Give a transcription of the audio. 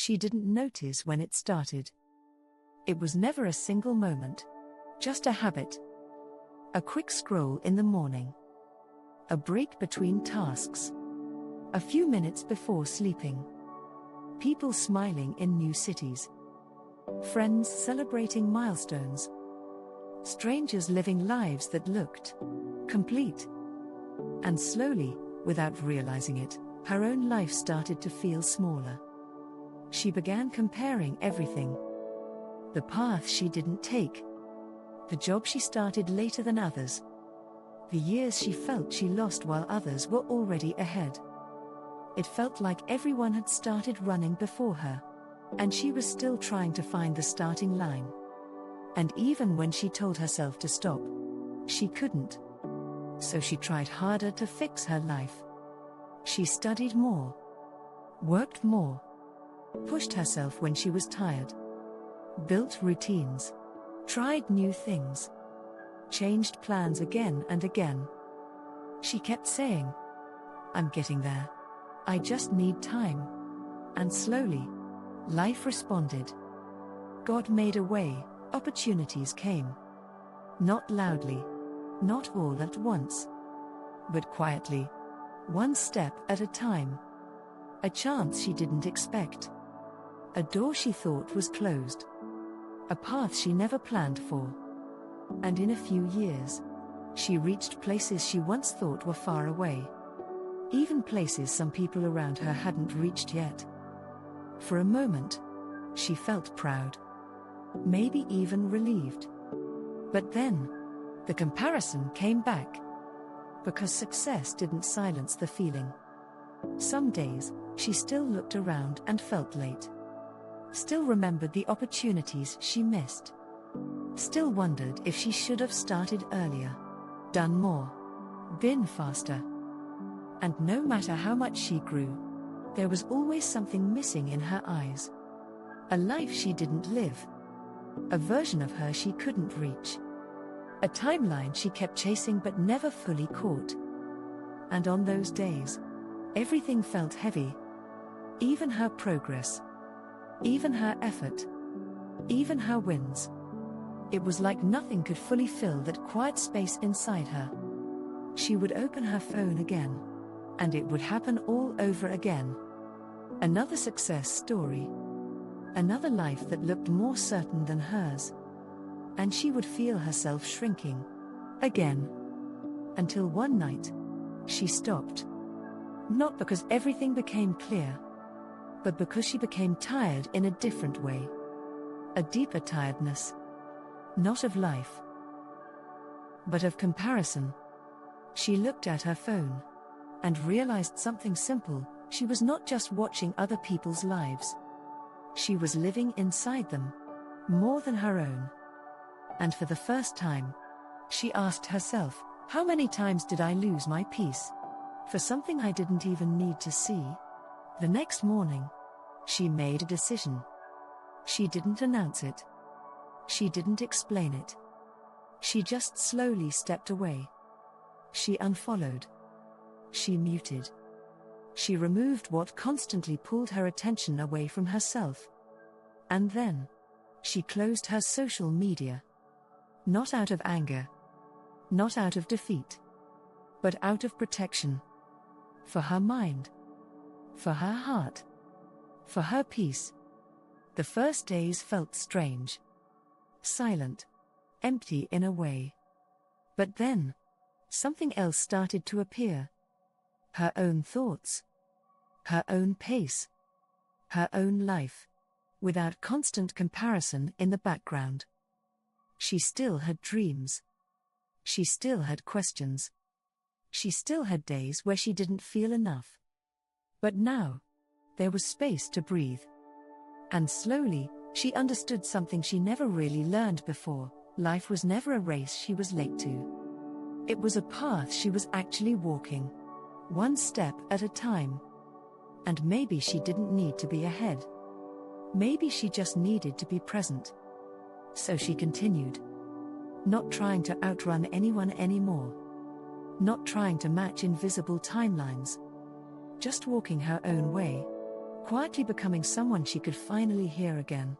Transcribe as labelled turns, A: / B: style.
A: She didn't notice when it started. It was never a single moment, just a habit. A quick scroll in the morning. A break between tasks. A few minutes before sleeping. People smiling in new cities. Friends celebrating milestones. Strangers living lives that looked complete. And slowly, without realizing it, her own life started to feel smaller. She began comparing everything. The path she didn't take. The job she started later than others. The years she felt she lost while others were already ahead. It felt like everyone had started running before her, and she was still trying to find the starting line. And even when she told herself to stop, she couldn't. So she tried harder to fix her life. She studied more, worked more, pushed herself when she was tired, built routines, tried new things, changed plans again and again. She kept saying, "I'm getting there. I just need time." And slowly, life responded. God made a way, opportunities came. Not loudly, not all at once, but quietly, one step at a time. A chance she didn't expect. A door she thought was closed. A path she never planned for. And in a few years, she reached places she once thought were far away. Even places some people around her hadn't reached yet. For a moment, she felt proud. Maybe even relieved. But then, the comparison came back. Because success didn't silence the feeling. Some days, she still looked around and felt late. Still remembered the opportunities she missed. Still wondered if she should have started earlier, done more, been faster. And no matter how much she grew, there was always something missing in her eyes. A life she didn't live. A version of her she couldn't reach. A timeline she kept chasing but never fully caught. And on those days, everything felt heavy. Even her progress. Even her effort. Even her wins. It was like nothing could fully fill that quiet space inside her. She would open her phone again. And it would happen all over again. Another success story. Another life that looked more certain than hers. And she would feel herself shrinking. Again. Until one night, she stopped. Not because everything became clear, but because she became tired in a different way. A deeper tiredness. Not of life, but of comparison. She looked at her phone and realized something simple: she was not just watching other people's lives. She was living inside them, more than her own. And for the first time, she asked herself, how many times did I lose my peace for something I didn't even need to see? The next morning, she made a decision. She didn't announce it. She didn't explain it. She just slowly stepped away. She unfollowed. She muted. She removed what constantly pulled her attention away from herself. And then, she closed her social media. Not out of anger. Not out of defeat. But out of protection. For her mind. For her heart. For her peace. The first days felt strange. Silent. Empty in a way. But then, something else started to appear. Her own thoughts. Her own pace. Her own life. Without constant comparison in the background. She still had dreams. She still had questions. She still had days where she didn't feel enough. But now, there was space to breathe. And slowly, she understood something she never really learned before: life was never a race she was late to. It was a path she was actually walking, one step at a time. And maybe she didn't need to be ahead. Maybe she just needed to be present. So she continued. Not trying to outrun anyone anymore. Not trying to match invisible timelines. Just walking her own way. quietly becoming someone she could finally hear again.